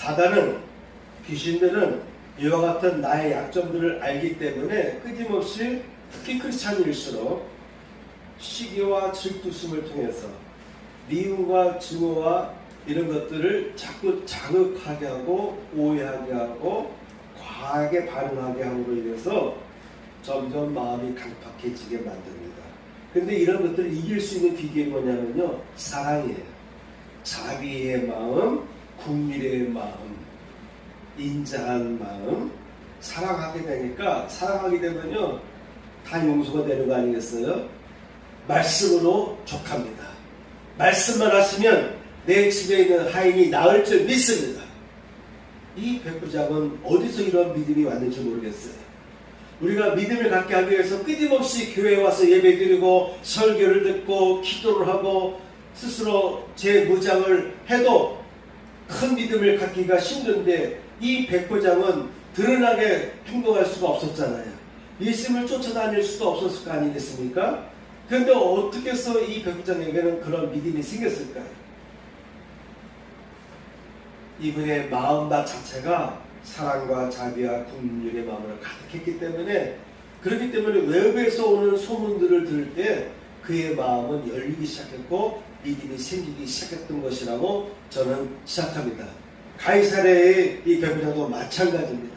사단은, 귀신들은 이와 같은 나의 약점들을 알기 때문에 끊임없이, 특히 크리스찬일수록 시기와 질투심을 통해서 미움과 증오와 이런 것들을 자꾸 자극하게 하고 오해하게 하고 과하게 반응하게 함으로 인해서 점점 마음이 강팍해지게 만듭니다. 근데 이런 것들을 이길 수 있는 비결이 뭐냐면요, 사랑이에요. 자비의 마음, 긍휼의 마음, 인자한 마음, 사랑하게 되니까, 사랑하게 되면요 다 용서가 되는 거 아니겠어요? 말씀으로 족합니다. 말씀만 하시면 내 집에 있는 하인이 나을 줄 믿습니다. 이 백부장은 어디서 이런 믿음이 왔는지 모르겠어요. 우리가 믿음을 갖게 하기 위해서 끊임없이 교회에 와서 예배드리고 설교를 듣고 기도를 하고 스스로 제 무장을 해도 큰 믿음을 갖기가 힘든데, 이 백부장은 드러나게 행동할 수가 없었잖아요. 예수님을 쫓아다닐 수도 없었을 거 아니겠습니까? 그런데 어떻게 해서 이 백부장에게는 그런 믿음이 생겼을까요? 이분의 마음 자체가 사랑과 자비와 긍휼의 마음으로 가득했기 때문에, 그렇기 때문에 외부에서 오는 소문들을 들을 때 그의 마음은 열리기 시작했고 믿음이 생기기 시작했던 것이라고 저는 시작합니다. 가이사랴의 이 백부장도 마찬가지입니다.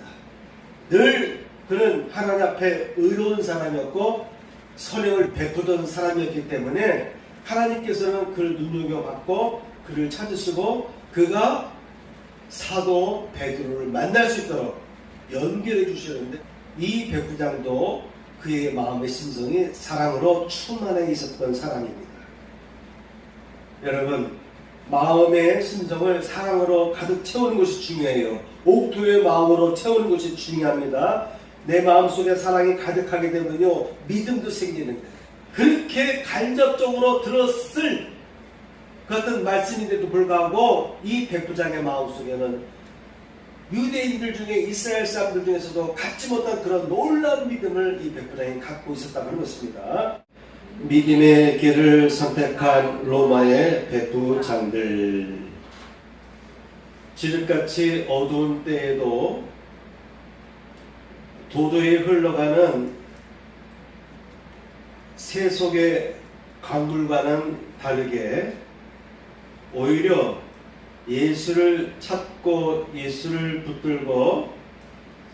늘 그는 하나님 앞에 의로운 사람이었고 선행을 베푸던 사람이었기 때문에 하나님께서는 그를 눈여겨봤고 그를 찾으시고 그가 사도 베드로를 만날 수 있도록 연결해 주시는데, 이 백부장도 그의 마음의 심성이 사랑으로 충만해 있었던 사람입니다. 여러분, 마음의 심성을 사랑으로 가득 채우는 것이 중요해요. 옥토의 마음으로 채우는 것이 중요합니다. 내 마음속에 사랑이 가득하게 되면요 믿음도 생기는 거예요. 그렇게 간접적으로 들었을 같은 말씀인데도 불구하고 이 백부장의 마음속에는 유대인들 중에, 이스라엘 사람들 중에서도 갖지 못한 그런 놀라운 믿음을 이 백부장이 갖고 있었다고 하는 것입니다. 믿음의 길을 선택한 로마의 백부장들, 지륵같이 어두운 때에도 도도히 흘러가는 새 속의 강물과는 다르게 오히려 예수를 찾고 예수를 붙들고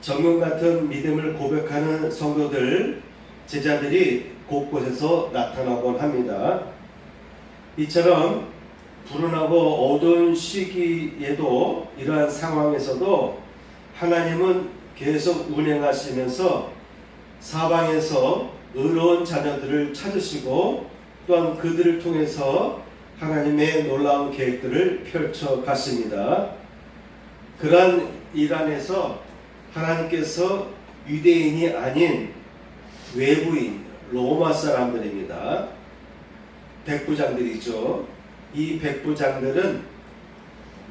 정금 같은 믿음을 고백하는 성도들, 제자들이 곳곳에서 나타나곤 합니다. 이처럼 불운하고 어두운 시기에도, 이러한 상황에서도 하나님은 계속 운행하시면서 사방에서 의로운 자녀들을 찾으시고 또한 그들을 통해서 하나님의 놀라운 계획들을 펼쳐 갔습니다. 그러한 일 안에서 하나님께서 유대인이 아닌 외부인, 로마 사람들입니다. 백부장들이죠. 이 백부장들은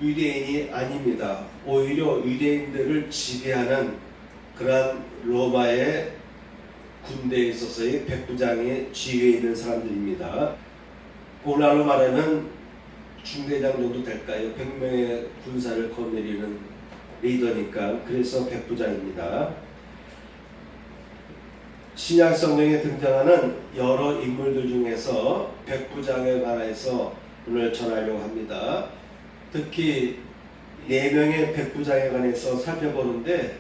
유대인이 아닙니다. 오히려 유대인들을 지배하는 그러한 로마의 군대에 있어서의 백부장의 지위에 있는 사람들입니다. 오늘날로 말하면 중대장 정도 될까요? 100명의 군사를 거느리는 리더니까, 그래서 백부장입니다. 신약 성경에 등장하는 여러 인물들 중에서 백부장에 관해서 오늘 전하려고 합니다. 특히 4명의 백부장에 관해서 살펴보는데,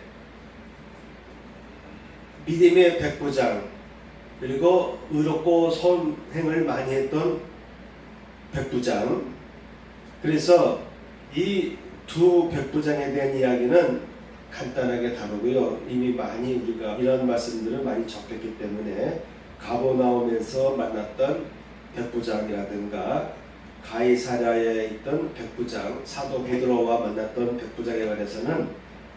믿음의 백부장, 그리고 의롭고 선행을 많이 했던 백부장. 그래서 이 두 백부장에 대한 이야기는 간단하게 다루고요. 이미 많이 우리가 이런 말씀들을 많이 접했기 때문에 가버나움에서 만났던 백부장이라든가 가이사랴에 있던 백부장, 사도 베드로와 만났던 백부장에 관해서는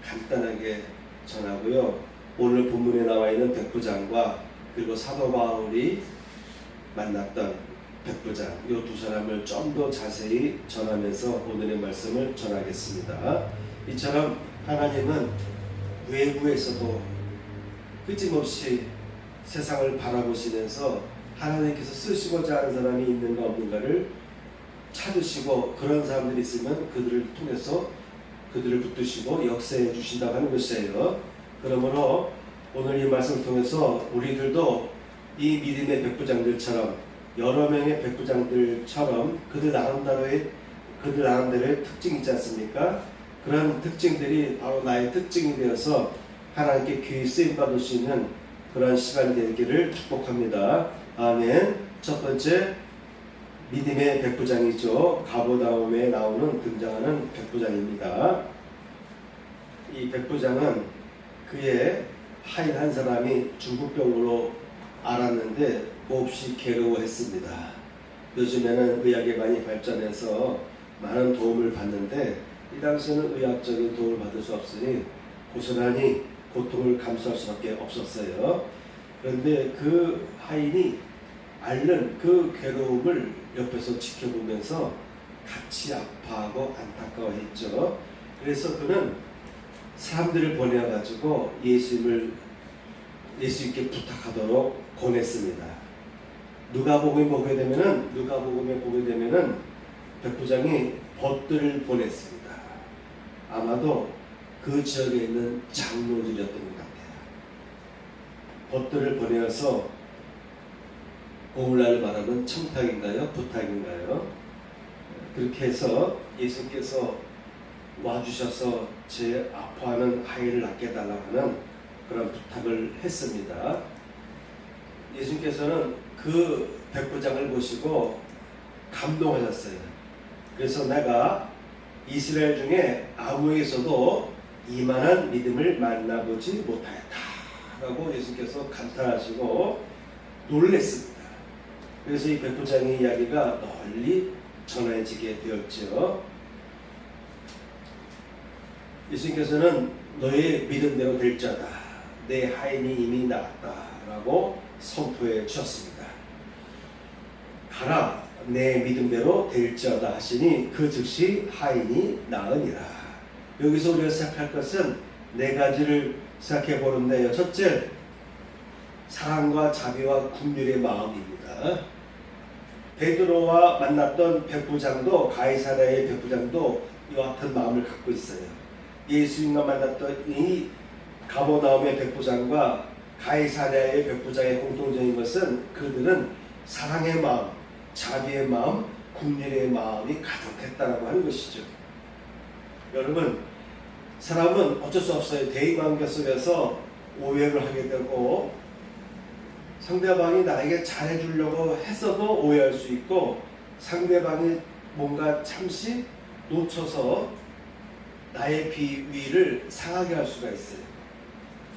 간단하게 전하고요. 오늘 본문에 나와 있는 백부장과 그리고 사도 바울이 만났던 백부장, 이 두 사람을 좀 더 자세히 전하면서 오늘의 말씀을 전하겠습니다. 이처럼 하나님은 외부에서도 끊임없이 세상을 바라보시면서 하나님께서 쓰시고자 하는 사람이 있는가 없는가를 찾으시고, 그런 사람들이 있으면 그들을 통해서 그들을 붙드시고 역사해 주신다고 하는 것이에요. 그러므로 오늘 이 말씀을 통해서 우리들도 이 믿음의 백부장들처럼 여러 명의 백부장들처럼 그들 나름대로의 특징이 있지 않습니까? 그런 특징들이 바로 나의 특징이 되어서 하나님께 귀히 쓰임 받을 수 있는 그런 시간이 되기를 축복합니다. 아멘. 첫 번째 믿음의 백부장이죠. 가버나움에 등장하는 백부장입니다. 이 백부장은 그의 하인 한 사람이 중국병으로 앓았는데 몹시 괴로워했습니다. 요즘에는 의학이 많이 발전해서 많은 도움을 받는데 이 당시에는 의학적인 도움을 받을 수 없으니 고스란히 고통을 감수할 수밖에 없었어요. 그런데 그 하인이 앓는 그 괴로움을 옆에서 지켜보면서 같이 아파하고 안타까워했죠. 그래서 그는 사람들을 보내가지고 예수님께 부탁하도록 권했습니다. 누가복음에 보게 되면은 백부장이 벗들을 보냈습니다. 아마도 그 지역에 있는 장로들이었던 것 같아요. 벗들을 보내어서 오늘날 말하는 청탁인가요? 부탁인가요? 그렇게 해서 예수님께서 와주셔서 제 아파하는 아이를 낫게 해달라고 하는 그런 부탁을 했습니다. 예수님께서는 그 백부장을 보시고 감동하셨어요. 그래서 내가 이스라엘 중에 아무에게서도 이만한 믿음을 만나보지 못하였다 라고 예수님께서 감탄하시고 놀랬습니다. 그래서 이 백부장의 이야기가 널리 전해지게 되었죠. 예수님께서는 너의 믿음대로 될지어다, 내 하인이 이미 나았다 라고 선포해 주셨습니다. 가라, 내 믿음대로 될지어다 하시니 그 즉시 하인이 나으니라. 여기서 우리가 생각할 것은 네 가지를 생각해 보는데요. 첫째, 사랑과 자비와 긍휼의 마음입니다. 베드로와 만났던 백부장도, 가이사랴의 백부장도 이와 같은 마음을 갖고 있어요. 예수님과 만났던 이 가버나움의 백부장과 가이사랴의 백부장의 공통적인 것은 그들은 사랑의 마음, 자비의 마음, 긍휼의 마음이 가득했다라고 하는 것이죠. 여러분, 사람은 어쩔 수 없어요. 대인관계 속에서 오해를 하게 되고 상대방이 나에게 잘해주려고 했어도 오해할 수 있고 상대방이 뭔가 잠시 놓쳐서 나의 비위를 상하게 할 수가 있어요.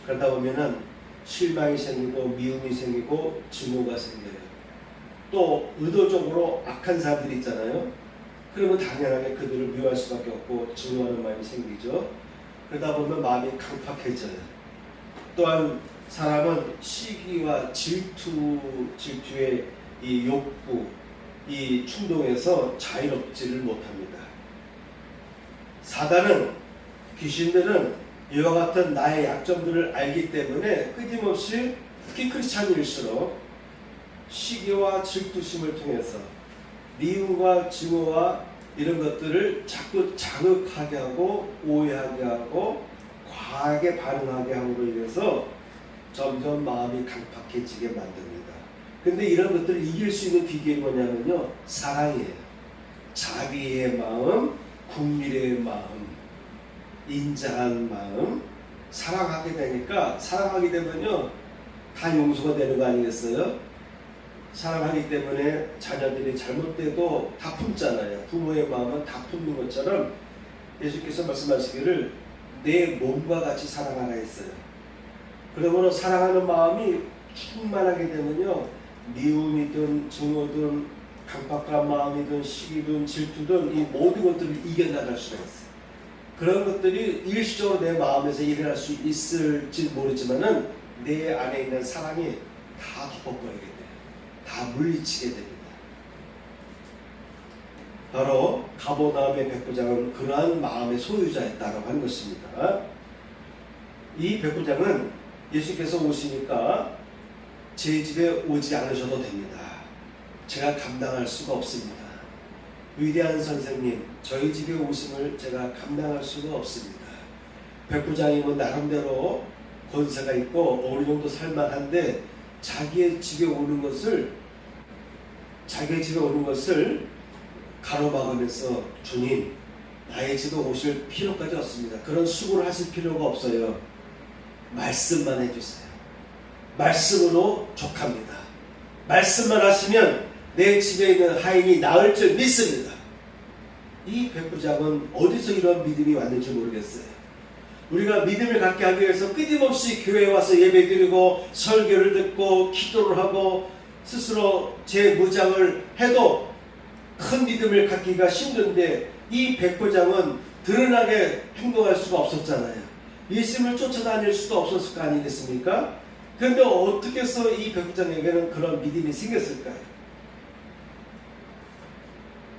그러다 보면은 실망이 생기고 미움이 생기고 증오가 생겨요. 또 의도적으로 악한 사람들이 있잖아요. 그러면 당연하게 그들을 미워할 수밖에 없고 증오하는 마음이 생기죠. 그러다 보면 마음이 강팍해져요. 또한 사람은 시기와 질투의 이 욕구, 이 충동에서 자유롭지를 못합니다. 사단은, 귀신들은 이와 같은 나의 약점들을 알기 때문에 끊임없이, 특히 크리스찬일수록 시기와 질투심을 통해서 미움과 증오와 이런 것들을 자꾸 자극하게 하고 오해하게 하고 과하게 반응하게 함으로 인해서 점점 마음이 강팍해지게 만듭니다. 근데 이런 것들을 이길 수 있는 비결이 뭐냐면요, 사랑이에요. 자비의 마음, 긍휼의 마음, 인자한 마음, 사랑하게 되면요 다 용서가 되는 거 아니겠어요? 사랑하기 때문에 자녀들이 잘못돼도 다 품잖아요. 부모의 마음은 다 품는 것처럼 예수께서 말씀하시기를 내 몸과 같이 사랑하라 했어요. 그러므로 사랑하는 마음이 충만하게 되면요, 미움이든 증오든 강팍한 마음이든 시기든 질투든 이 모든 것들을 이겨나갈 수가 있어요. 그런 것들이 일시적으로 내 마음에서 일어날 수 있을지 모르지만은 내 안에 있는 사랑이 다 덮어버리게 돼요. 다 물리치게 됩니다. 바로 가버나움의 백부장은 그러한 마음의 소유자였다고 하는 것입니다. 이 백부장은 예수께서 오시니까 제 집에 오지 않으셔도 됩니다. 제가 감당할 수가 없습니다. 위대한 선생님, 저희 집에 오심을 제가 감당할 수가 없습니다. 백부장님은 나름대로 권세가 있고 어느 정도 살만한데 자기의 집에 오는 것을 가로막으면서 주님, 나의 집에 오실 필요까지 없습니다. 그런 수고를 하실 필요가 없어요. 말씀만 해주세요. 말씀으로 족합니다. 말씀만 하시면 내 집에 있는 하인이 나을 줄 믿습니다. 이 백부장은 어디서 이런 믿음이 왔는지 모르겠어요. 우리가 믿음을 갖게 하기 위해서 끊임없이 교회에 와서 예배드리고 설교를 듣고 기도를 하고 스스로 제 무장을 해도 큰 믿음을 갖기가 힘든데 이 백부장은 드러나게 행동할 수가 없었잖아요. 예수님을 쫓아다닐 수도 없었을 거 아니겠습니까? 그런데 어떻게 해서 이 백부장에게는 그런 믿음이 생겼을까요?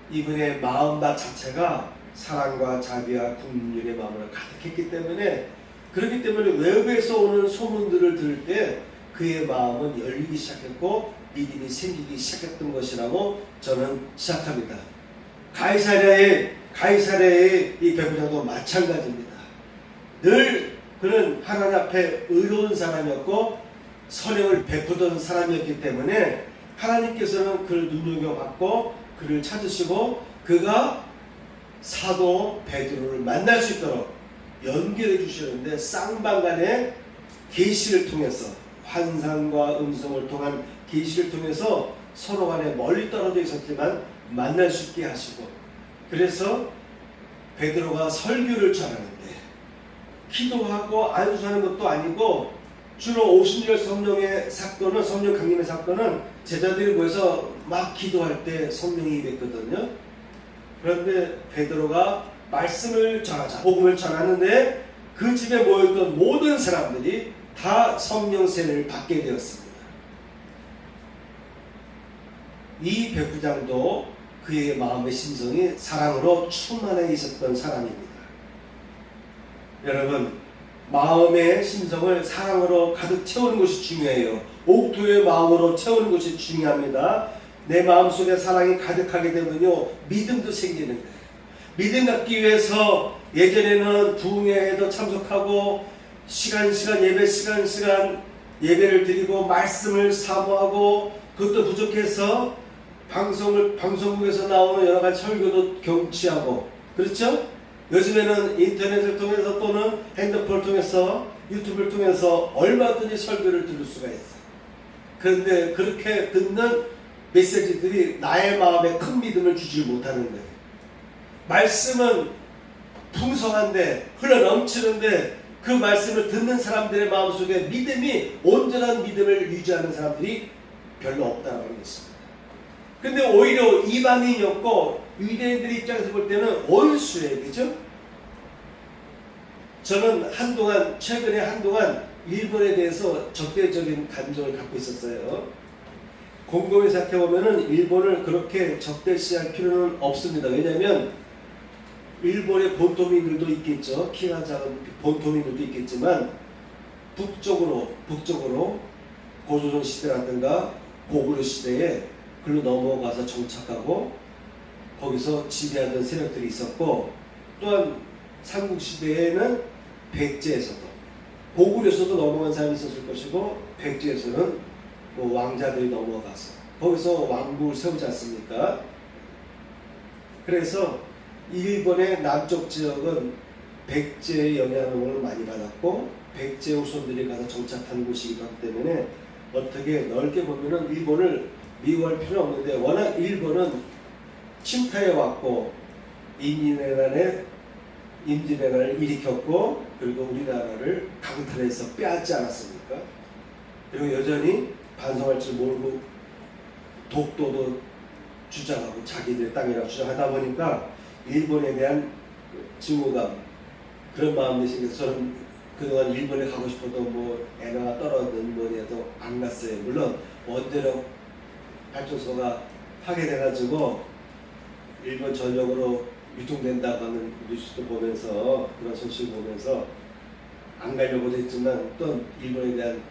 이분의 마음 자체가 사랑과 자비와 긍휼의 마음으로 가득했기 때문에, 그렇기 때문에 외부에서 오는 소문들을 들을 때 그의 마음은 열리기 시작했고 믿음이 생기기 시작했던 것이라고 저는 시작합니다. 가이사랴의 이 백부장도 마찬가지입니다. 늘 그는 하나님 앞에 의로운 사람이었고 선행을 베푸던 사람이었기 때문에 하나님께서는 그를 눈여겨봤고 그를 찾으시고 그가 사도 베드로를 만날 수 있도록 연결해 주시는데, 쌍방간의 계시를 통해서, 환상과 음성을 통한 계시를 통해서 서로 간에 멀리 떨어져 있었지만 만날 수 있게 하시고, 그래서 베드로가 설교를 전하는데 기도하고 안수하는 것도 아니고, 주로 50절 성령의 사건은, 성령 강림의 사건은 제자들이 모여서 막 기도할 때 성령이 임했거든요. 그런데 베드로가 말씀을 전하자, 복음을 전하는데 그 집에 모였던 모든 사람들이 다 성령 세례를 받게 되었습니다. 이 백부장도 그의 마음의 심성이 사랑으로 충만해 있었던 사람입니다. 여러분, 마음의 심성을 사랑으로 가득 채우는 것이 중요해요. 옥토의 마음으로 채우는 것이 중요합니다. 내 마음속에 사랑이 가득하게 되면요, 믿음도 생기는 거예요. 믿음 갖기 위해서 예전에는 부흥회에도 참석하고 시간 예배를 드리고 말씀을 사모하고, 그것도 부족해서 방송국에서 나오는 여러 가지 설교도 경치하고, 그렇죠? 요즘에는 인터넷을 통해서 또는 핸드폰을 통해서, 유튜브를 통해서 얼마든지 설교를 들을 수가 있어요. 그런데 그렇게 듣는 메시지들이 나의 마음에 큰 믿음을 주지 못하는 거예요. 말씀은 풍성한데, 흘러넘치는데 그 말씀을 듣는 사람들의 마음속에 믿음이, 온전한 믿음을 유지하는 사람들이 별로 없다는 것입니다. 근데 오히려 이방인이었고 유대인들 입장에서 볼 때는 원수예요. 그죠? 저는 최근에 한동안 일본에 대해서 적대적인 감정을 갖고 있었어요. 곰곰이 생각해보면 일본을 그렇게 적대시할 필요는 없습니다. 왜냐하면 일본의 본토민들도 있겠죠. 키가 작은 본토민들도 있겠지만 북쪽으로 고조선 시대라든가 고구려 시대에 글로 넘어가서 정착하고 거기서 지배하던 세력들이 있었고, 또한 삼국시대에는 백제에서도, 고구려에서도 넘어간 사람이 있었을 것이고, 백제에서는 왕자들이 넘어가서 거기서 왕국을 세우지 않습니까? 그래서 일본의 남쪽 지역은 백제의 영향을 많이 받았고 백제 후손들이 가서 정착한 곳이기 때문에 어떻게 넓게 보면은 일본을 미워할 필요는 없는데, 워낙 일본은 침탈해 왔고 임진왜란을 일으켰고, 그리고 우리나라를 강탈해서 빼앗지 않았습니까? 그리고 여전히 반성할 줄 모르고 독도도 주장하고 자기들의 땅이라고 주장하다 보니까 일본에 대한 증오감, 그런 마음이 생겨서 저는 그동안 일본에 가고 싶어도 애가 떨어든 뭐래도 안 갔어요. 물론 원자력 발전소가 파괴돼가지고 일본 전역으로 유통된다고 하는 뉴스도 보면서, 그런 소식을 보면서 안 가려고도 했지만 또 일본에 대한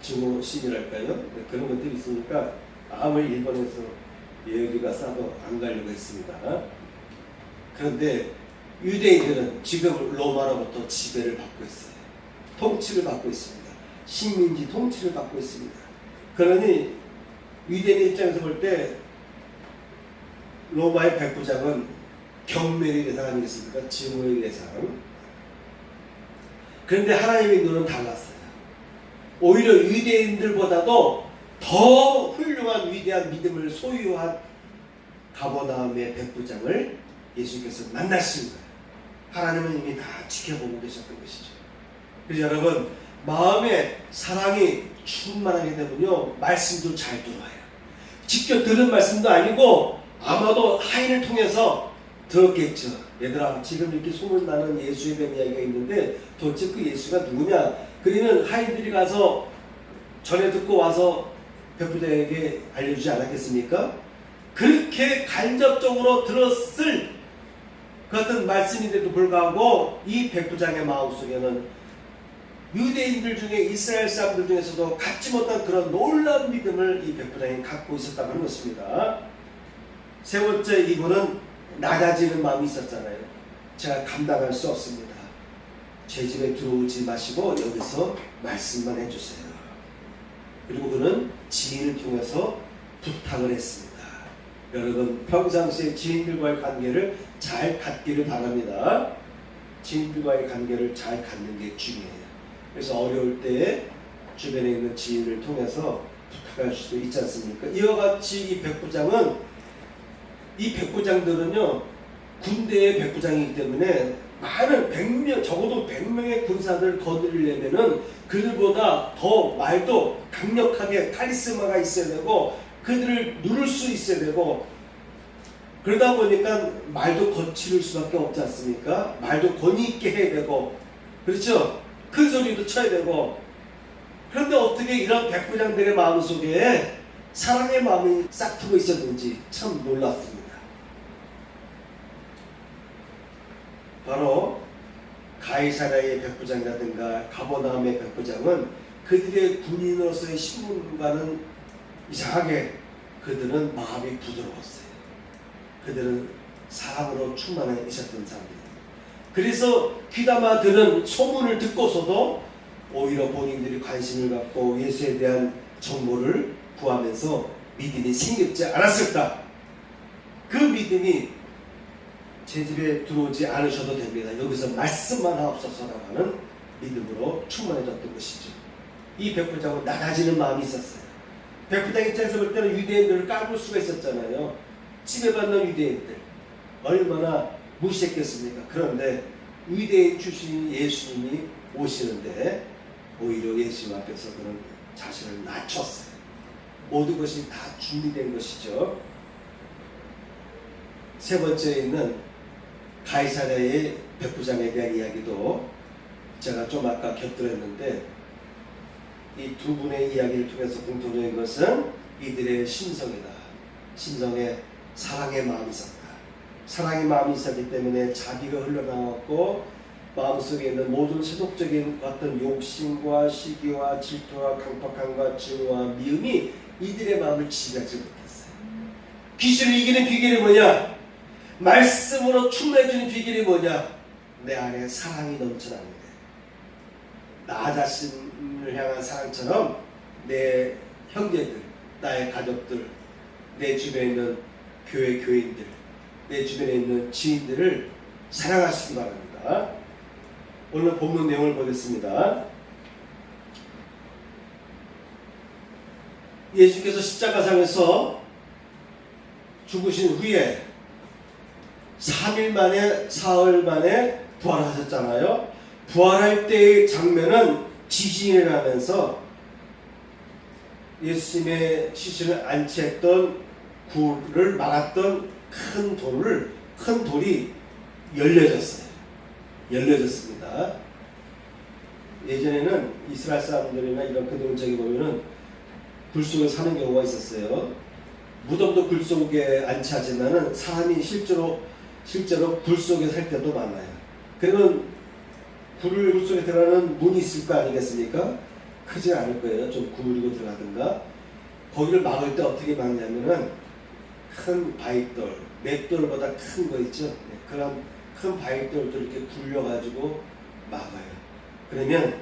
증오심이랄까요? 그런 것들이 있으니까 아무리 일본에서 여기가 싸도 안 가려고 했습니다. 그런데 유대인들은 지금 로마로부터 지배를 받고 있어요. 통치를 받고 있습니다. 식민지 통치를 받고 있습니다. 그러니 유대인 입장에서 볼 때 로마의 백부장은 경멸의 대상 아니겠습니까? 증오의 대상. 그런데 하나님의 눈은 달랐어요. 오히려 유대인들보다도 더 훌륭한 위대한 믿음을 소유한 가버나움의 백부장을 예수님께서 만나신 거예요. 하나님은 이미 다 지켜보고 계셨던 것이죠. 그래서 여러분, 마음에 사랑이 충만하게 되면요, 말씀도 잘 들어와요. 직접 들은 말씀도 아니고 아마도 하인을 통해서 들었겠죠. 얘들아, 지금 이렇게 소문나는 예수에 대한 이야기가 있는데 도대체 그 예수가 누구냐? 그러면 하인들이 가서 전해 듣고 와서 백부장에게 알려주지 않았겠습니까? 그렇게 간접적으로 들었을 그 같은 말씀인데도 불구하고 이 백부장의 마음속에는 유대인들 중에 이스라엘 사람들 중에서도 갖지 못한 그런 놀라운 믿음을 이 백부장이 갖고 있었다는 것입니다. 세 번째, 이분은 낮아지는 마음이 있었잖아요. 제가 감당할 수 없습니다. 제 집에 들어오지 마시고 여기서 말씀만 해주세요. 그리고 그는 지인을 통해서 부탁을 했습니다. 여러분, 평상시에 지인들과의 관계를 잘 갖기를 바랍니다. 지인들과의 관계를 잘 갖는 게 중요해요. 그래서 어려울 때 주변에 있는 지인을 통해서 부탁할 수도 있지 않습니까? 이와 같이 이 백부장들은요, 군대의 백부장이기 때문에 많은 100명, 적어도 100명의 군사들을 거느리려면은 그들보다 더 말도 강력하게 카리스마가 있어야 되고 그들을 누를 수 있어야 되고, 그러다 보니까 말도 거칠을 수밖에 없지 않습니까? 말도 권위 있게 해야 되고, 그렇죠? 큰 소리도 쳐야 되고. 그런데 어떻게 이런 백부장들의 마음속에 사랑의 마음이 싹트고 있었는지 참 놀랐습니다. 바로 가이사랴의 백부장이라든가 가버나움의 백부장은 그들의 군인으로서의 신분과는 이상하게 그들은 마음이 부드러웠어요. 그들은 사랑으로 충만해 있었던 사람들입니다. 그래서 귀담아 들은 소문을 듣고서도 오히려 본인들이 관심을 갖고 예수에 대한 정보를 구하면서 믿음이 생겼지 않았을까? 그 믿음이 제 집에 들어오지 않으셔도 됩니다. 여기서 말씀만 하옵소서라고 하는 믿음으로 충만해졌던 것이죠. 이 백부장은 낮아지는 마음이 있었어요. 백부장 입장에서 볼 때는 유대인들을 까볼 수가 있었잖아요. 지배받는 유대인들 얼마나 무시했겠습니까? 그런데 유대인 출신 예수님이 오시는데 오히려 예수님 앞에서 그런 자신을 낮췄어요. 모든 것이 다 준비된 것이죠. 세 번째에 있는 가이사랴의 백부장에 대한 이야기도 제가 좀 아까 곁들였는데, 이 두 분의 이야기를 통해서 공통적인 것은 이들의 심성이다. 심성에 사랑의 마음이 있었다. 사랑의 마음이 있었기 때문에 자비가 흘러나왔고, 마음속에 있는 모든 세속적인 어떤 욕심과 시기와 질투와 강팍함과 증오와 미움이 이들의 마음을 지배하지 못했어요. 귀신을 이기는 비결이 뭐냐? 말씀으로 충만해지는 비결이 뭐냐? 내 안에 사랑이 넘쳐나는 거예요. 나 자신을 향한 사랑처럼 내 형제들, 나의 가족들, 내 주변에 있는 교회 교인들, 내 주변에 있는 지인들을 사랑하시기 바랍니다. 오늘 본문 내용을 보겠습니다. 예수께서 십자가상에서 죽으신 후에 3일 만에, 사흘 만에 부활하셨잖아요. 부활할 때의 장면은 지진이 나면서 예수님의 시신을 안치했던 굴을 막았던 큰 돌이 열려졌어요. 열려졌습니다. 예전에는 이스라엘 사람들이나 이런 그들 저기 보면은 굴 속에 사는 경우가 있었어요. 무덤도 굴 속에 안치하지만은 사람이 실제로 굴 속에 살 때도 많아요. 그러면 굴 속에 들어가는 문이 있을 거 아니겠습니까? 크지 않을 거예요. 좀 구부리고 들어가든가. 거기를 막을 때 어떻게 막냐면은 큰 바위돌, 맷돌보다 큰 거 있죠? 네, 그런 큰 바위돌도 이렇게 굴려가지고 막아요. 그러면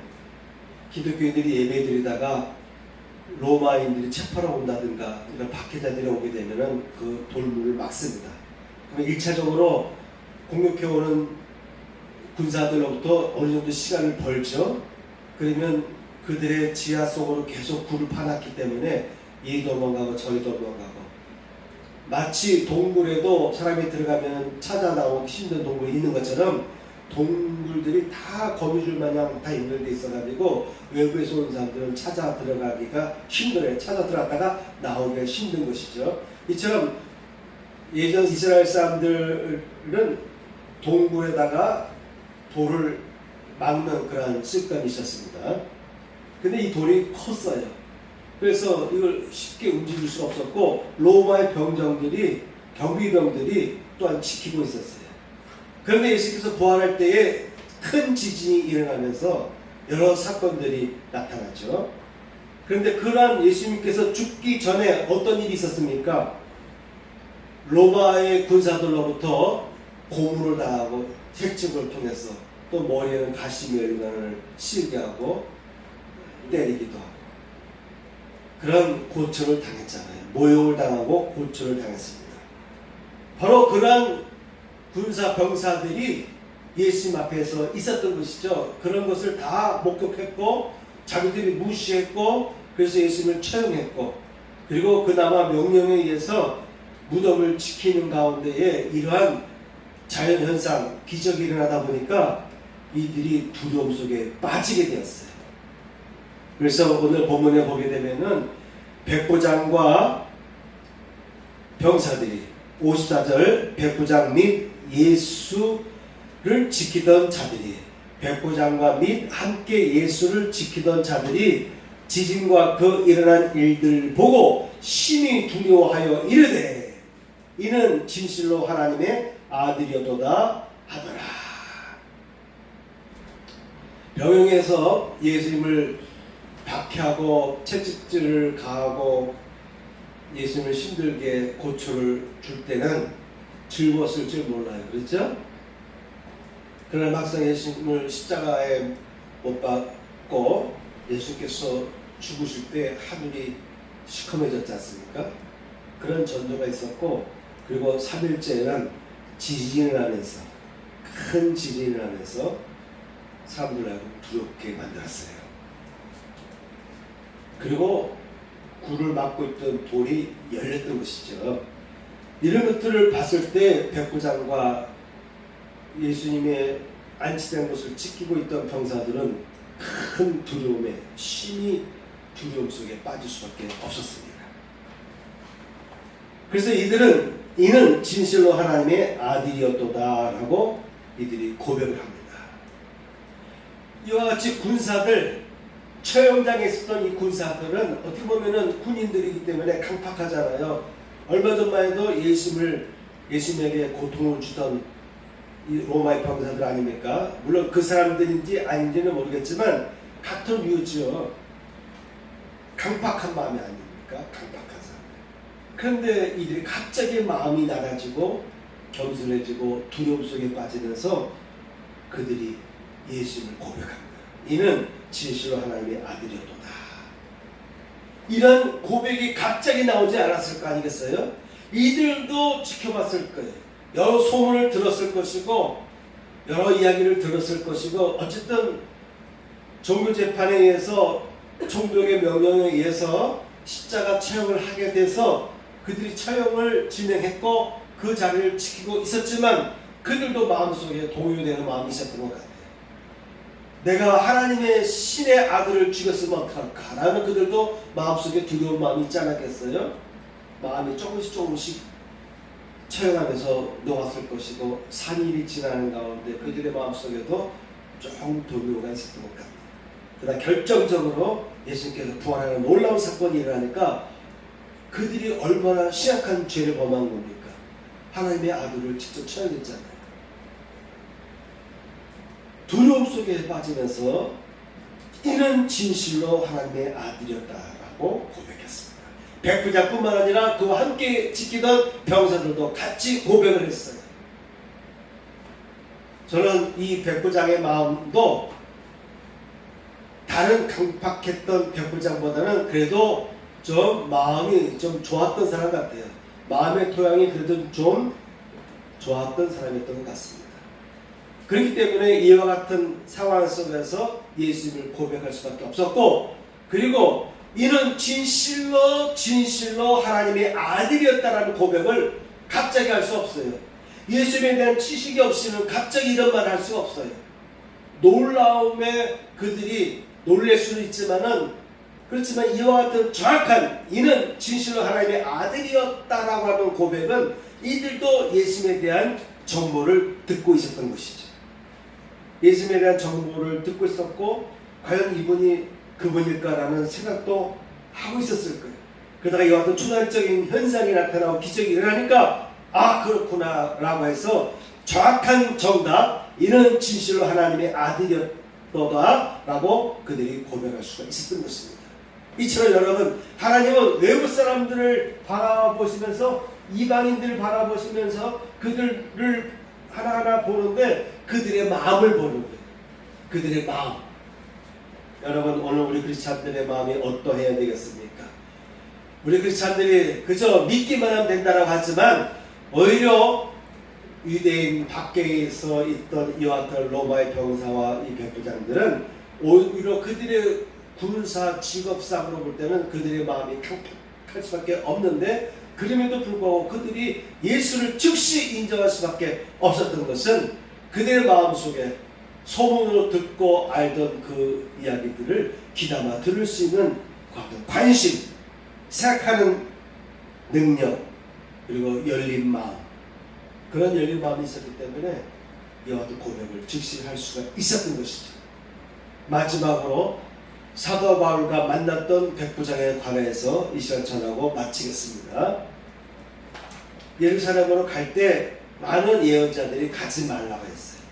기독교인들이 예배 드리다가 로마인들이 체포하러 온다든가 이런 박해자들이 오게 되면은 그 돌문을 막습니다. 그러면 1차적으로 공격해오는 군사들로부터 어느 정도 시간을 벌죠. 그러면 그들의 지하 속으로 계속 굴을 파놨기 때문에 이 도망가고 저리 도망가고, 마치 동굴에도 사람이 들어가면 찾아 나오기 힘든 동굴이 있는 것처럼 동굴들이 다 거미줄 마냥 다 연결되어 있어가지고 외부에서 온 사람들은 찾아 들어가기가 힘들어요. 찾아 들어갔다가 나오기가 힘든 것이죠. 이처럼 예전 이스라엘 사람들은 동굴에다가 돌을 막는 그런 습관이 있었습니다. 근데 이 돌이 컸어요. 그래서 이걸 쉽게 움직일 수 없었고 로마의 병정들이, 경비병들이 또한 지키고 있었어요. 그런데 예수께서 부활할 때에 큰 지진이 일어나면서 여러 사건들이 나타났죠. 그런데 그러한 예수님께서 죽기 전에 어떤 일이 있었습니까? 로마의 군사들로부터 고문을 당하고 채찍을 통해서, 또 머리에는 가시면을 씌우게 하고 때리기도 하고 그런 고초를 당했잖아요. 모욕을 당하고 고초를 당했습니다. 바로 그러한 군사 병사들이 예수님 앞에서 있었던 것이죠. 그런 것을 다 목격했고 자기들이 무시했고, 그래서 예수님을 처형했고, 그리고 그나마 명령에 의해서 무덤을 지키는 가운데에 이러한 자연현상, 기적이 일어나다 보니까 이들이 두려움 속에 빠지게 되었어요. 그래서 오늘 본문에 보게 되면은 백부장과 병사들이 54절, 백부장 및 예수를 지키던 자들이, 백부장과 및 함께 예수를 지키던 자들이 지진과 그 일어난 일들을 보고 심히 두려워하여 이르되 이는 진실로 하나님의 아들이었도다 하더라. 병영에서 예수님을 박해하고 채찍질을 가하고 예수님을 힘들게 고초를 줄 때는 즐거웠을 줄 몰라요. 그렇죠? 그러나 막상 예수님을 십자가에 못 박고 예수께서 죽으실 때 하늘이 시커매졌지 않습니까? 그런 전도가 있었고, 그리고 3일째는 지진을 하면서, 큰 지진을 하면서 사람들하고 두렵게 만들었어요. 그리고 굴을 막고 있던 돌이 열렸던 것이죠. 이런 것들을 봤을 때 백부장과 예수님의 안치된 곳을 지키고 있던 병사들은 큰 두려움에, 심히 두려움 속에 빠질 수밖에 없었습니다. 그래서 이는 진실로 하나님의 아들이었도다 라고 이들이 고백을 합니다. 이와 같이 군사들, 처형장에 있었던 이 군사들은 어떻게 보면은 군인들이기 때문에 강팍하잖아요. 얼마 전만 해도 예수님에게 고통을 주던 이 로마의 병사들 아닙니까? 물론 그 사람들인지 아닌지는 모르겠지만 같은 이유죠. 강팍한 마음이 아닙니까? 강팍한 사람. 그런데 이들이 갑자기 마음이 낮아지고 겸손해지고 두려움 속에 빠지면서 그들이 예수님을 고백합니다. 이는 진실로 하나님의 아들이었도다. 이런 고백이 갑자기 나오지 않았을 거 아니겠어요? 이들도 지켜봤을 거예요. 여러 소문을 들었을 것이고 여러 이야기를 들었을 것이고, 어쨌든 종교재판에 의해서 총독의 명령에 의해서 십자가 처형을 하게 돼서 그들이 처형을 진행했고 그 자리를 지키고 있었지만 그들도 마음속에 동요되는 마음이 있었던 것 같아요. 내가 하나님의 신의 아들을 죽였으면 어떡할까? 라는 그들도 마음속에 두려운 마음이 있지 않았겠어요? 마음이 조금씩 처형하면서 녹았을 것이고, 3일이 지나는 가운데 그들의 마음속에도 조금 두려움이 있었던 것 같아요. 그러나 결정적으로 예수님께서 부활하는 놀라운 사건이 일어나니까 그들이 얼마나 심각한 죄를 범한 겁니까? 하나님의 아들을 직접 처형했잖아요. 두려움 속에 빠지면서 이는 진실로 하나님의 아들이었다라고 고백했습니다. 백부장뿐만 아니라 그와 함께 지키던 병사들도 같이 고백을 했어요. 저는 이 백부장의 마음도 다른 강팍했던 백부장보다는 그래도 좀 마음이 좀 좋았던 사람 같아요. 마음의 토양이 그래도 좀 좋았던 사람이었던 것 같습니다. 그렇기 때문에 이와 같은 상황 속에서 예수님을 고백할 수밖에 없었고, 그리고 이는 진실로 하나님의 아들이었다라는 고백을 갑자기 할 수 없어요. 예수님에 대한 지식이 없이는 갑자기 이런 말을 할 수가 없어요. 놀라움에 그들이 놀랄 수는 있지만은, 그렇지만 이와 같은 정확한 이는 진실로 하나님의 아들이었다라고 하는 고백은 이들도 예수님에 대한 정보를 듣고 있었던 것이죠. 예수님에 대한 정보를 듣고 있었고, 과연 이분이 그분일까라는 생각도 하고 있었을 거예요. 그러다가 이와 같은 초단적인 현상이 나타나고 기적이 일어나니까 아, 그렇구나 라고 해서 정확한 정답, 이는 진실로 하나님의 아들이었다 라고 그들이 고백할 수가 있었던 것입니다. 이처럼 여러분, 하나님은 외국 사람들을 바라보시면서, 이방인들을 바라보시면서 그들을 하나하나 보는데 그들의 마음을 보는 거예요. 그들의 마음. 여러분, 오늘 우리 크리스찬들의 마음이 어떠해야 되겠습니까? 우리 크리스찬들이 그저 믿기만 하면 된다라고 하지만, 오히려 유대인 밖에서 있던 이와 같은 로마의 병사와 이 백부장들은 오히려 그들의 군사 직업상으로 볼 때는 그들의 마음이 강팍할 수밖에 없는데, 그럼에도 불구하고 그들이 예수를 즉시 인정할 수밖에 없었던 것은 그들의 마음속에 소문으로 듣고 알던 그 이야기들을 귀담아 들을 수 있는 관심, 생각하는 능력, 그리고 열린 마음, 그런 열린 마음이 있었기 때문에 이와 같은 고백을 즉시 할 수가 있었던 것이죠. 마지막으로 사도 바울과 만났던 백부장에 관해서 이 시간 전하고 마치겠습니다. 예루살렘으로 갈 때 많은 예언자들이 가지 말라고 했어요.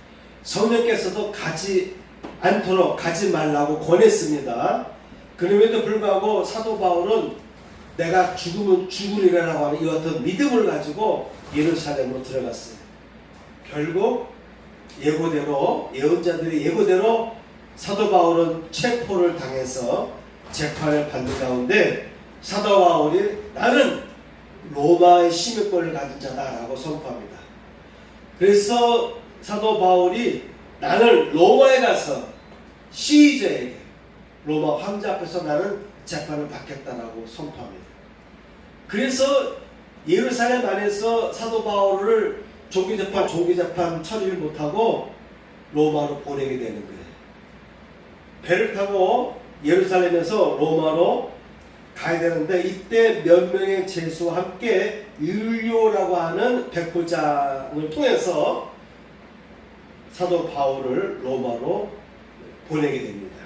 성령께서도 가지 않도록 가지 말라고 권했습니다. 그럼에도 불구하고 사도 바울은 내가 죽으면 죽으리라고 하는 이와 같은 믿음을 가지고 예루살렘으로 들어갔어요. 결국 예고대로, 예언자들의 예고대로 사도 바울은 체포를 당해서 재판을 받는 가운데 사도 바울이 나는 로마의 시민권을 가진 자다라고 선포합니다. 그래서 사도 바울이 나는 로마에 가서 시저에게, 로마 황제 앞에서 나는 재판을 받겠다라고 선포합니다. 그래서 예루살렘 안에서 사도 바울을 종기재판 처리를 못하고 로마로 보내게 되는 거예요. 배를 타고 예루살렘에서 로마로 가야 되는데, 이때 몇 명의 죄수와 함께 율료라고 하는 백부장을 통해서 사도 바울을 로마로 보내게 됩니다.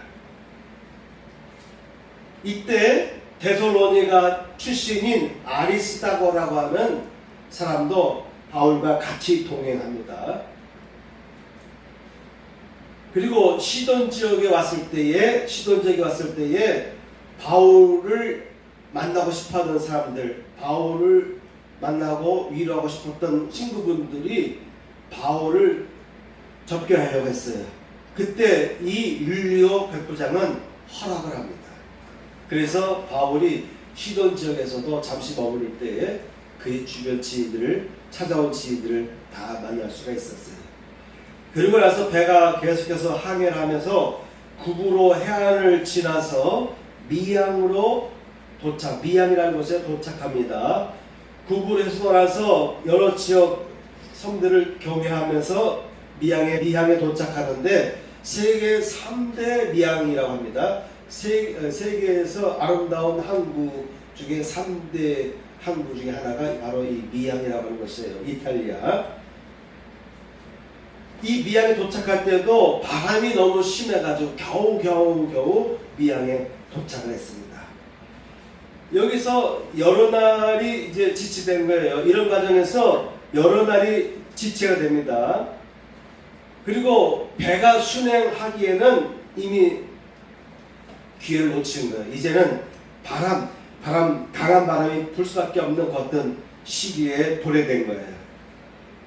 이때 데살로니가 출신인 아리스다고라고 하는 사람도 바울과 같이 동행합니다. 그리고 시돈 지역에 왔을 때에 바울을 만나고 싶어하는 사람들, 바울을 만나고 위로하고 싶었던 친구분들이 바울을 접견하려고 했어요. 그때 이 율리오 백부장은 허락을 합니다. 그래서 바울이 시돈 지역에서도 잠시 머무를 때에 그의 주변 지인들을, 찾아온 지인들을 다 만날 수가 있었어요. 그리고 나서 배가 계속해서 항해를 하면서 구부로 해안을 지나서 미양이라는 곳에 도착합니다. 구부에서 나서 여러 지역 섬들을 경유하면서 미양에 도착하는데 세계 3대 미양이라고 합니다. 세계에서 아름다운 항구 중에 3대 항구 중에 하나가 바로 이 미양이라고 하는 것이에요. 이탈리아. 이 미양에 도착할 때도 바람이 너무 심해가지고 겨우 미양에 도착을 했습니다. 여기서 여러 날이 이제 지체된 거예요. 이런 과정에서 여러 날이 지체가 됩니다. 그리고 배가 순행하기에는 이미 기회를 놓친 거예요. 이제는 강한 바람이 불 수밖에 없는 그 어떤 시기에 도래된 거예요.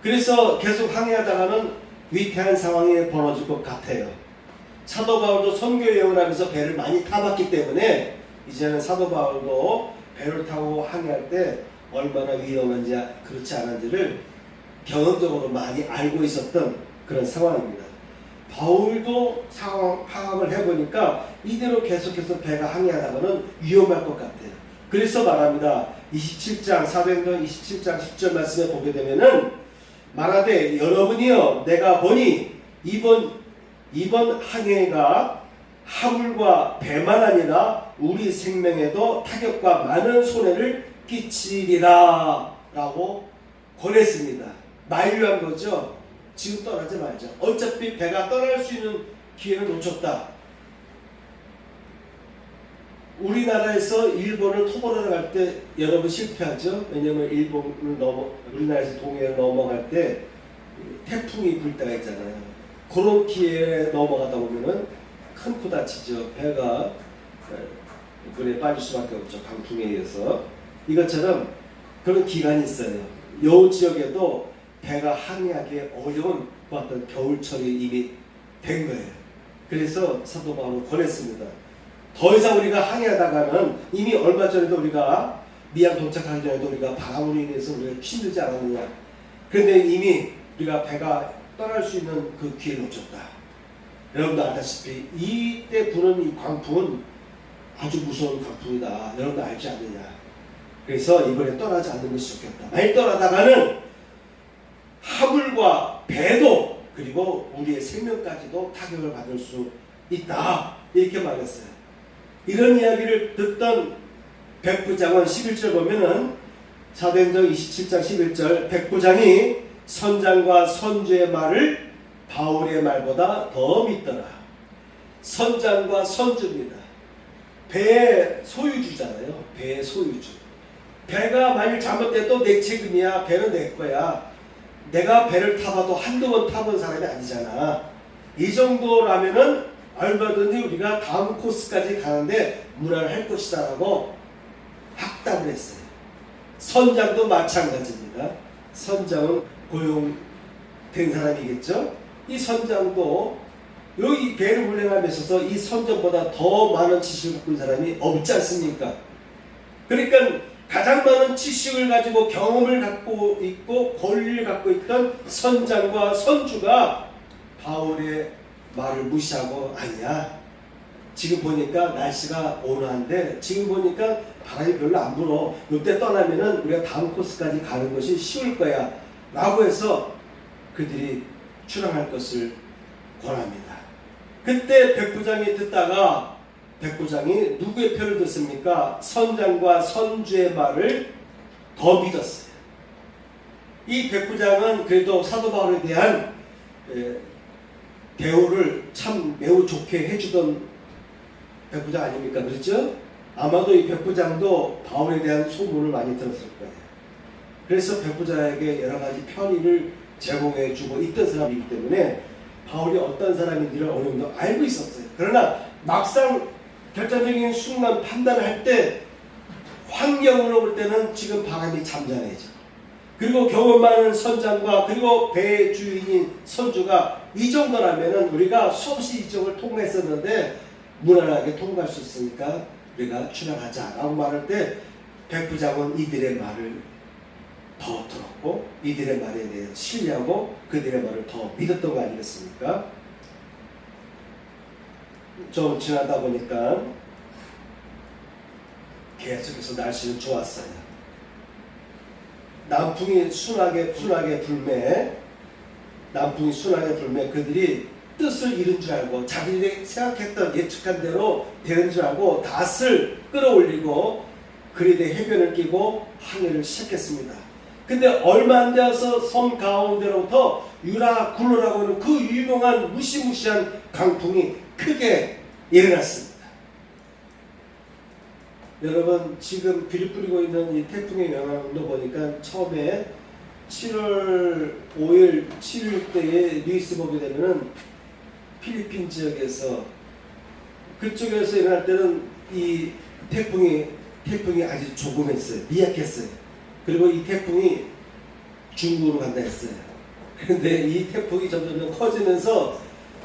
그래서 계속 항해하다가는 위태한 상황이 벌어질 것 같아요. 사도 바울도 선교 여행을 하면서 배를 많이 타봤기 때문에 이제는 사도 바울도 배를 타고 항해할 때 얼마나 위험한지 그렇지 않은지를 경험적으로 많이 알고 있었던 그런 상황입니다. 바울도 상황 파악을 해보니까 이대로 계속해서 배가 항해하다가는 위험할 것 같아요. 그래서 말합니다. 27장 사도행전 27장 10절 말씀에 보게 되면은 말하되 여러분이여 내가 보니 이번 항해가 하물과 배만 아니라 우리 생명에도 타격과 많은 손해를 끼치리라 라고 권했습니다. 만류한 거죠. 지금 떠나지 말자. 어차피 배가 떠날 수 있는 기회를 놓쳤다. 우리나라에서 일본을 토벌하러 갈 때 여러분 실패하죠. 왜냐면 우리나라에서 동해를 넘어갈 때 태풍이 불 때가 있잖아요. 그런 기회에 넘어가다 보면은 큰 코 다치죠. 배가 물에 빠질 수밖에 없죠. 강풍에 의해서. 이것처럼 그런 기간이 있어요. 요 지역에도 배가 항해하기 어려운 어떤 겨울철이 이미 된 거예요. 그래서 사도 바울은 권했습니다. 더 이상 우리가 항해하다가는 이미 얼마 전에도 우리가 미양 도착하기 전에도 우리가 바람으로 인해서 우리가 힘들지 않았느냐. 그런데 이미 우리가 배가 떠날 수 있는 그 기회를 놓쳤다. 여러분도 알다시피 이때 부는 이 광풍은 아주 무서운 광풍이다. 여러분도 알지 않느냐. 그래서 이번에 떠나지 않는 것이 좋겠다. 만일 떠나다가는 하물과 배도 그리고 우리의 생명까지도 타격을 받을 수 있다. 이렇게 말했어요. 이런 이야기를 듣던 백부장은 11절 보면은 사도행전 27장 11절 백부장이 선장과 선주의 말을 바울의 말보다 더 믿더라. 선장과 선주입니다. 배의 소유주잖아요. 배의 소유주. 배가 만일 잘못돼도 내 책임이야. 배는 내 거야. 내가 배를 타봐도 한두 번 타본 사람이 아니잖아. 이 정도라면은 얼마든지 우리가 다음 코스까지 가는데 무난할 것이다 라고 확답을 했어요. 선장도 마찬가지입니다. 선장은 고용된 사람이겠죠. 이 선장도 여기 배를 운행함에 있어서 이 선장보다 더 많은 지식을 갖고 있는 사람이 없지 않습니까? 그러니까 가장 많은 지식을 가지고 경험을 갖고 있고 권리를 갖고 있던 선장과 선주가 바울의 말을 무시하고 아니야. 지금 보니까 날씨가 온화한데 지금 보니까 바람이 별로 안 불어. 이때 떠나면은 우리가 다음 코스까지 가는 것이 쉬울 거야. 라고 해서 그들이 출항할 것을 권합니다. 그때 백부장이 듣다가 백부장이 누구의 편을 듣습니까? 선장과 선주의 말을 더 믿었어요. 이 백부장은 그래도 사도 바울에 대한 대우를 참 매우 좋게 해주던 백부장 아닙니까? 그렇죠? 아마도 이 백부장도 바울에 대한 소문을 많이 들었을 거예요. 그래서 백부장에게 여러 가지 편의를 제공해주고 있던 사람이기 때문에 바울이 어떤 사람인지를 어느 정도 알고 있었어요. 그러나 막상 결정적인 순간 판단을 할 때 환경으로 볼 때는 지금 바람이 잠잠해져. 그리고 경험 많은 선장과 그리고 배의 주인인 선주가 이 정도라면은 우리가 수없이 이 점을 통과했었는데 무난하게 통과할 수 있으니까 우리가 출항하자 라고 말할 때 백부장은 이들의 말을 더 들었고 이들의 말에 대해 신뢰하고 그들의 말을 더 믿었던 거 아니겠습니까? 좀 지나다 보니까 계속해서 날씨는 좋았어요. 남풍이 순하게 불매 그들이 뜻을 이룬 줄 알고 자기들이 생각했던 예측한 대로 되는 줄 알고 닷을 끌어올리고 그리대 해변을 끼고 항해를 시작했습니다. 근데 얼마 안 되어서 섬 가운데로부터 유라굴로라고 하는 그 유명한 무시무시한 강풍이 크게 일어났습니다. 여러분 지금 비를 뿌리고 있는 이 태풍의 영향도 보니까 처음에 7월 5일, 7일 때에 뉴스 보게 되면은 필리핀 지역에서 그쪽에서 일어날 때는 이 태풍이 태풍이 아주 조그맸어요. 미약했어요. 그리고 이 태풍이 중국으로 간다 했어요. 그런데 이 태풍이 점점 커지면서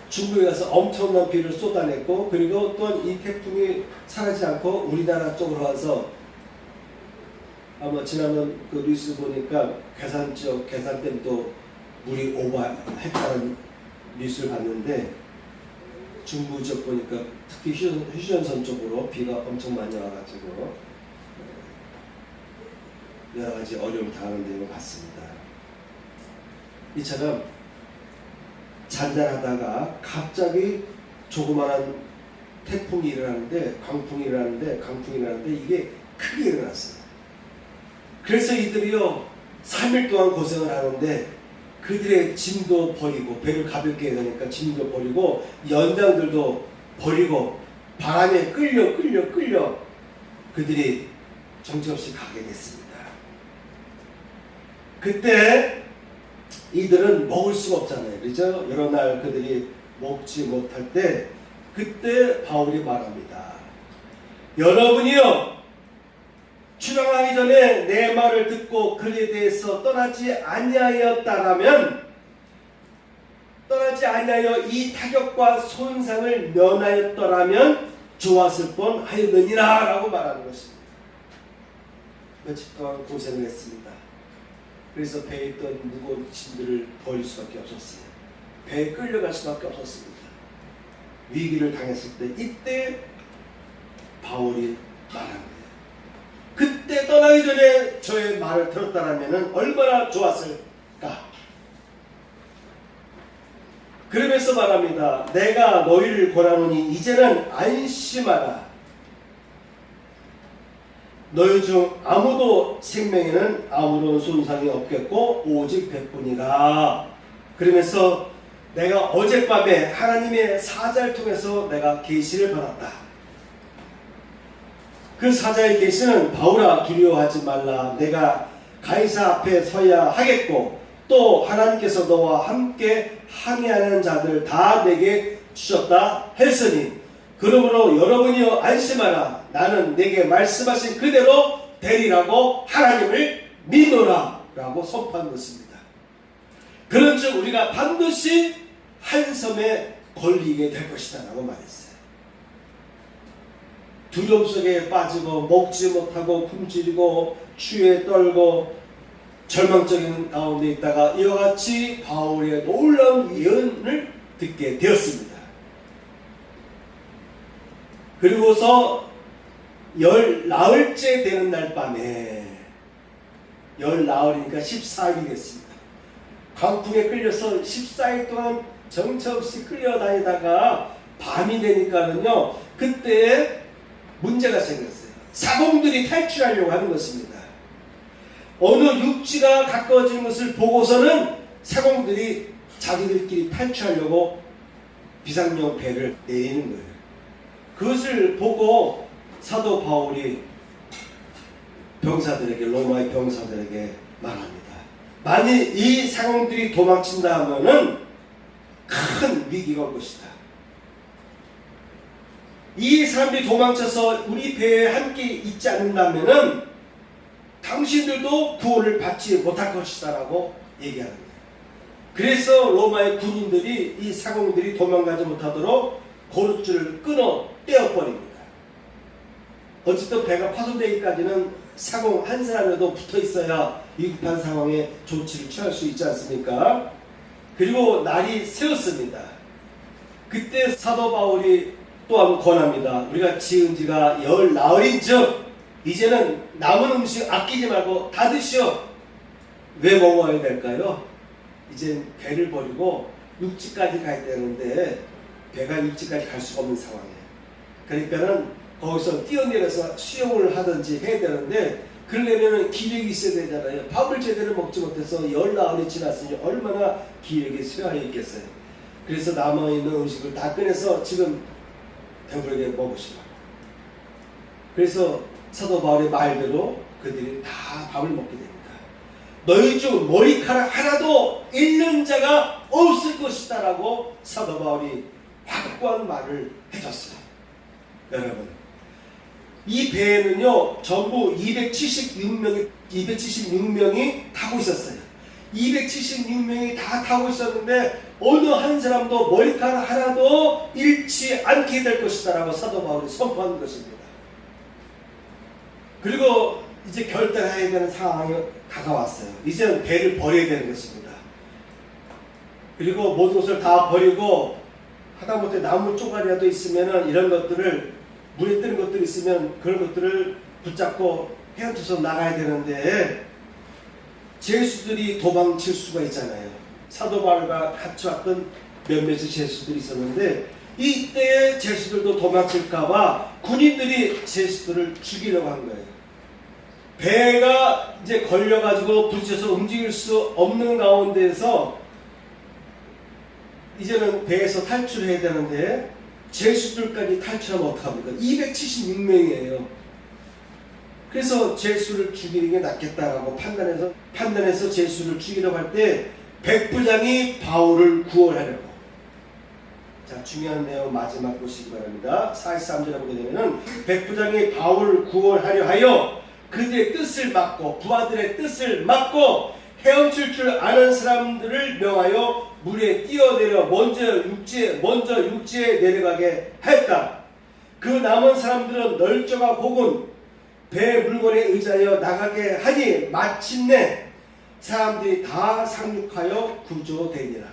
중국에 가서 엄청난 비를 쏟아냈고, 그리고 또한 이 태풍이 사라지지 않고 우리나라 쪽으로 와서, 아마 지난번 그 뉴스 보니까 괴산 지역, 괴산댐도 물이 오버했다는 뉴스를 봤는데, 중부 지역 보니까 특히 휴전선 쪽으로 비가 엄청 많이 와가지고 여러 가지 어려움을 당하는 내용을 봤습니다. 이처럼 잔잔하다가 갑자기 조그마한 태풍이 일어나는데, 강풍이 일어나는데 이게 크게 일어났어요. 그래서 이들이요 3일 동안 고생을 하는데, 그들의 짐도 버리고, 배를 가볍게 해야 되니까 짐도 버리고, 연장들도 버리고, 바람에 끌려 그들이 정신없이 가게 됐습니다. 그때 이들은 먹을 수가 없잖아요. 그렇죠? 여러 날 그들이 먹지 못할 때, 그때 바울이 말합니다. 여러분이요 출항하기 전에 내 말을 듣고 그에 대해서 떠나지 아니하여 이 타격과 손상을 면하였더라면 좋았을 뻔하였느니라 라고 말하는 것입니다. 며칠 동안 고생을 했습니다. 그래서 배에 있던 무거운 짐들을 버릴 수밖에 없었어요. 배에 끌려갈 수밖에 없었습니다. 위기를 당했을 때, 이때 바울이 말합니다. 그때 떠나기 전에 저의 말을 들었다면 얼마나 좋았을까. 그러면서 말합니다. 내가 너희를 권하노니 이제는 안심하라. 너희 중 아무도 생명에는 아무런 손상이 없겠고 오직 백뿐이라. 그러면서 내가 어젯밤에 하나님의 사자를 통해서 내가 계시를 받았다. 그 사자의 계시는 바울아 두려워하지 말라. 내가 가이사 앞에 서야 하겠고 또 하나님께서 너와 함께 항해하는 자들 다 내게 주셨다 했으니 그러므로 여러분이여 안심하라. 나는 내게 말씀하신 그대로 되리라고 하나님을 믿노라 라고 선포한 것입니다. 그런즉 우리가 반드시 한 섬에 걸리게 될 것이다 라고 말했어요. 두려움 속에 빠지고 먹지 못하고 굶주리고 추위에 떨고 절망적인 가운데 있다가 이와 같이 바울의 놀라운 예언을 듣게 되었습니다. 그리고서 열나흘째 되는 날 밤에, 열나흘이니까 14일이 됐습니다. 강풍에 끌려서 14일 동안 정처없이 끌려다니다가 밤이 되니까는요, 그때 문제가 생겼어요. 사공들이 탈출하려고 하는 것입니다. 어느 육지가 가까워지는 것을 보고서는 사공들이 자기들끼리 탈출하려고 비상용 배를 내리는 거예요. 그것을 보고 사도 바울이 병사들에게, 로마의 병사들에게 말합니다. 만일 이 사공들이 도망친다 하면은 큰 위기가 올 것이다. 이 사람들이 도망쳐서 우리 배에 함께 있지 않는다면은 당신들도 구원을 받지 못할 것이다 라고 얘기하는 거예요. 그래서 로마의 군인들이 이 사공들이 도망가지 못하도록 고루줄을 끊어 떼어버립니다. 어쨌든 배가 파손되기까지는 사공 한 사람이라도 붙어 있어야 위급한 상황에 조치를 취할 수 있지 않습니까? 그리고 날이 새었습니다. 그때 사도 바울이 또한 권합니다. 우리가 지은 지가 열나흘인즉 이제는 남은 음식 아끼지 말고 다 드시오. 왜 먹어야 될까요? 이제 배를 버리고 육지까지 가야 되는데 배가 육지까지 갈 수가 없는 상황이에요. 그러니까는 거기서 뛰어내려서 수영을 하든지 해야 되는데 그러려면 기력이 있어야 되잖아요. 밥을 제대로 먹지 못해서 열나흘이 지났으니 얼마나 기력이 쇠하여 있겠어요. 그래서 남아있는 음식을 다 꺼내서 지금 배부르게 먹으시라고. 그래서 사도 바울의 말대로 그들이 다 밥을 먹게 됩니다. 너희 중 머리카락 하나도 잃는 자가 없을 것이다 라고 사도 바울이 확고한 말을 해줬어요. 여러분, 이 배에는요 전부 276명이 타고 있었어요. 276명이 다 타고 있었는데 어느 한 사람도 머리카락 하나도 잃지 않게 될 것이다 라고 사도 바울이 선포하는 것입니다. 그리고 이제 결단해야 되는 상황이 다가왔어요. 이제는 배를 버려야 되는 것입니다. 그리고 모든 것을 다 버리고 하다못해 나무 쪼가리라도 있으면 이런 것들을 물에 뜨는 것들이 있으면 그런 것들을 붙잡고 헤엄쳐서 나가야 되는데 죄수들이 도망칠 수가 있잖아요. 사도 바울과 같이 왔던 몇몇의 죄수들이 있었는데 이때 죄수들도 도망칠까봐 군인들이 죄수들을 죽이려고 한 거예요. 배가 이제 걸려가지고 부딪혀서 움직일 수 없는 가운데에서 이제는 배에서 탈출해야 되는데 죄수들까지 탈출하면 어떡합니까? 276명이에요. 그래서 죄수를 죽이는 게 낫겠다라고 판단해서 죄수를 죽이려고 할 때 백부장이 바울을 구원하려고. 자, 중요한 내용 마지막 보시기 바랍니다. 43절에 보게 되면은 백부장이 바울을 구원하려 하여 그들의 뜻을 막고 부하들의 뜻을 막고 헤엄칠 줄 아는 사람들을 명하여 물에 뛰어내려 먼저 육지에 내려가게 할까. 그 남은 사람들은 널쩍한 혹은 배 물건에 의지하여 나가게 하니 마침내 사람들이 다 상륙하여 구조되니라.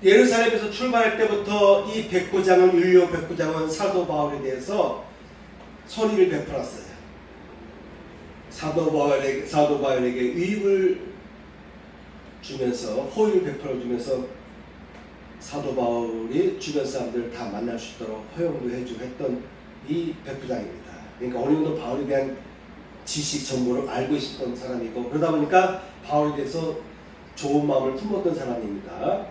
예루살렘에서 출발할 때부터 이 백부장은 율리오 백부장은 사도 바울에 대해서 선의를 베풀었어요. 사도 바울에게 위임을 주면서 호의를 베풀어 주면서 사도 바울이 주변 사람들을 다 만날 수 있도록 허용도 해주고 했던 이 백부장입니다. 그러니까 어느 정도 바울에 대한 지식 정보를 알고 있었던 사람이고 그러다 보니까 바울에 대해서 좋은 마음을 품었던 사람입니다.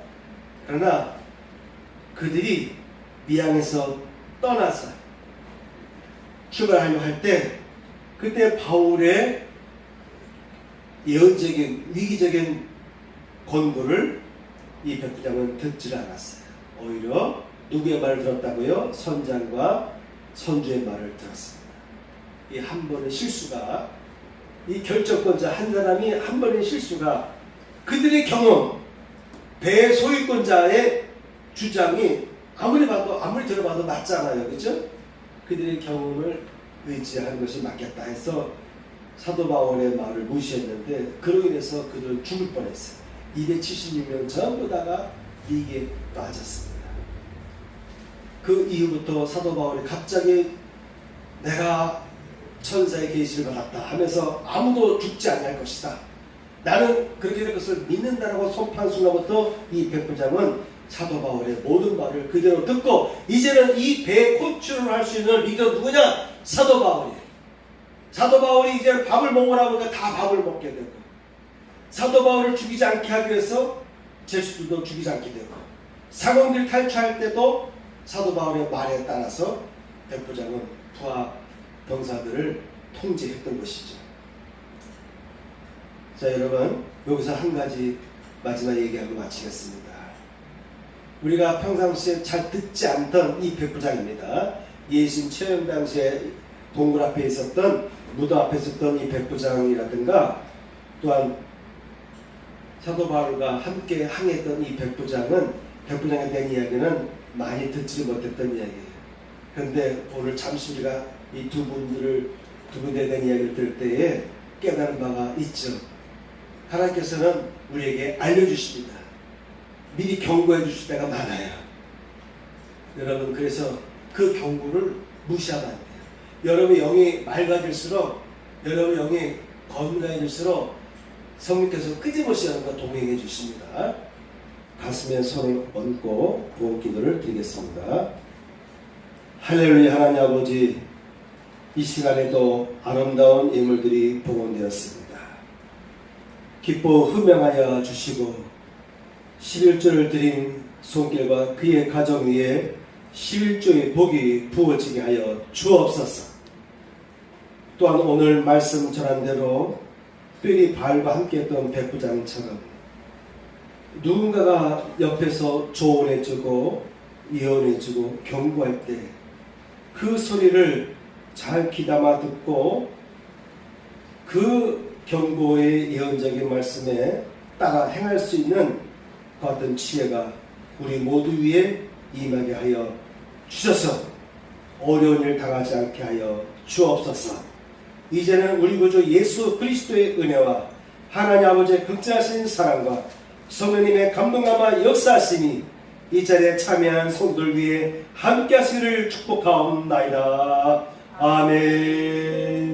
그러나 그들이 미항에서 떠나서 출발하려고 할 때 그때 바울의 예언적인 위기적인 권고를 이 백부장은 듣지 않았어요. 오히려 누구의 말을 들었다고요? 선장과 선주의 말을 들었습니다. 이 한 번의 실수가 이 결정권자 한 사람이 한 번의 실수가 그들의 경험 배의 소유권자의 주장이 아무리 들어봐도 맞잖아요. 그렇죠? 그들의 경험을 의지하는 것이 맞겠다 해서 사도 바울의 말을 무시했는데 그로 인해서 그들은 죽을 뻔했어요. 276명 전부 다가 위기에 빠졌습니다. 그 이후부터 사도 바울이 갑자기 내가 천사의 계시를 받았다 하면서 아무도 죽지 않을 것이다. 나는 그렇게 될 것을 믿는다라고 선포한 순간부터 이 백부장은 사도 바울의 모든 말을 그대로 듣고 이제는 이 배에 컨트롤을 할 수 있는 리더 누구냐? 사도 바울이에요. 사도 바울이 이제 밥을 먹으라고 하니까 다 밥을 먹게 되고 사도 바울을 죽이지 않게 하기 위해서 제수들도 죽이지 않게 되고 상원들 탈출할 때도 사도 바울의 말에 따라서 백부장은 부하 병사들을 통제했던 것이죠. 자, 여러분 여기서 한 가지 마지막 얘기하고 마치겠습니다. 우리가 평상시에 잘 듣지 않던 이 백부장입니다. 예수님 체험 당시에 동굴 앞에 있었던 무덤 앞에 있었던 이 백부장이라든가 또한 사도 바울과 함께 항했던 이 백부장에 대한 이야기는 많이 듣지 못했던 이야기예요. 그런데 오늘 잠시 우리가 이 두 분에 대한 이야기를 들을 때에 깨달은 바가 있죠. 하나님께서는 우리에게 알려주십니다. 미리 경고해 주실 때가 많아요. 여러분 그래서 그 경고를 무시하면 안 돼요. 여러분의 영이 맑아질수록 여러분의 영이 건강해질수록 성령께서 끊임없이 여러분과 동행해 주십니다. 가슴에 손을 얹고 구원 기도를 드리겠습니다. 할렐루야. 하나님 아버지, 이 시간에도 아름다운 예물들이 복원되었습니다. 기뻐 흠명하여 주시고 11조를 드린 손길과 그의 가정 위에 11조의 복이 부어지게 하여 주옵소서. 또한 오늘 말씀 전한 대로 특별히 바울과 함께했던 백부장처럼 누군가가 옆에서 조언해주고 예언해주고 경고할 때 그 소리를 잘 귀담아 듣고 그 경고의 예언적인 말씀에 따라 행할 수 있는 그 같은 지혜가 우리 모두 위에 임하게 하여 주셔서 어려운 일 당하지 않게 하여 주옵소서. 이제는 우리 구주 예수 그리스도의 은혜와 하나님 아버지의 극진하신 사랑과 성령님의 감동감화 역사하심이 이 자리에 참여한 성도들 위해 함께 하시기를 축복하옵나이다. 아멘.